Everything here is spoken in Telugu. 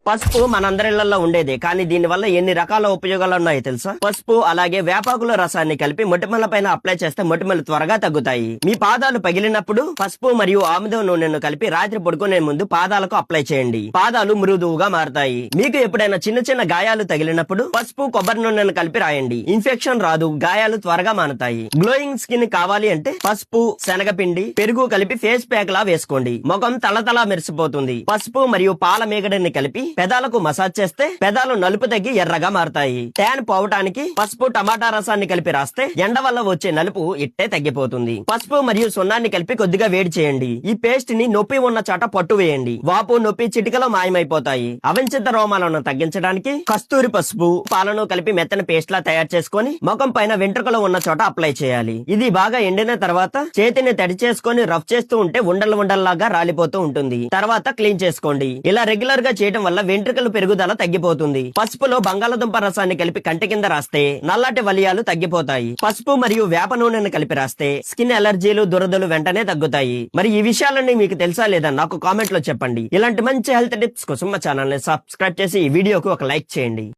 పసుపు మనందరిళ్లలో ఉండేదే, కానీ దీని వల్ల ఎన్ని రకాల ఉపయోగాలు ఉన్నాయో తెలుసా? పసుపు అలాగే వేపాకుల రసాన్ని కలిపి మొటిమల పైన అప్లై చేస్తే మొటిమలు త్వరగా తగ్గుతాయి. మీ పాదాలు పగిలినప్పుడు పసుపు మరియు ఆముదం నూనెను కలిపి రాత్రి పడుకునే ముందు పాదాలకు అప్లై చేయండి. పాదాలు మృదువుగా మారతాయి. మీకు ఎప్పుడైనా చిన్న చిన్న గాయాలు తగిలినప్పుడు పసుపు కొబ్బరి నూనెను కలిపి రాయండి. ఇన్ఫెక్షన్ రాదు, గాయాలు త్వరగా మానతాయి. గ్లోయింగ్ స్కిన్ కావాలి అంటే పసుపు, శనగపిండి, పెరుగు కలిపి ఫేస్ ప్యాక్ లా వేసుకోండి. ముఖం తలతలా మెరిసిపోతుంది. పసుపు మరియు పాల మేగడని కలిపి పెదాలకు మసాజ్ చేస్తే పెదాలు నలుపు తగ్గి ఎర్రగా మారతాయి. ట్యాన్ పోవటానికి పసుపు టమాటా రసాన్ని కలిపి రాస్తే ఎండ వల్ల వచ్చే నలుపు ఇట్టే తగ్గిపోతుంది. పసుపు మరియు సున్నాన్ని కలిపి కొద్దిగా వేడి చేయండి. ఈ పేస్ట్ ని నొప్పి ఉన్న చోట పట్టు వేయండి. వాపు, నొప్పి చిటికలో మాయమైపోతాయి. అవంచిత రోమాలను తగ్గించడానికి కస్తూరి పసుపు, పాలను కలిపి మెత్తని పేస్ట్ లా తయారు చేసుకుని ముఖం పైన వెంట్రుకలు ఉన్న చోట అప్లై చేయాలి. ఇది బాగా ఎండిన తర్వాత చేతిని తడి చేసుకుని రఫ్ చేస్తూ ఉంటే ఉండల్లాగా రాలిపోతూ ఉంటుంది. తర్వాత క్లీన్ చేసుకోండి. ఇలా రెగ్యులర్ గా చేయడం వల్ల వెంట్రుకలు పెరుగుదల తగ్గిపోతుంది. పసుపులో బంగాళదుంప రసాన్ని కలిపి కంటి కింద రాస్తే నల్లటి వలియాలు తగ్గిపోతాయి. పసుపు మరియు వేప నూనెను కలిపి రాస్తే స్కిన్ అలర్జీలు, దురదలు వెంటనే తగ్గుతాయి. మరి ఈ విషయాలన్నీ మీకు తెలుసా లేదా నాకు కామెంట్ లో చెప్పండి. ఇలాంటి మంచి హెల్త్ టిప్స్ కోసం మా ఛానల్ ని సబ్స్క్రైబ్ చేసి ఈ వీడియోకి ఒక లైక్ చేయండి.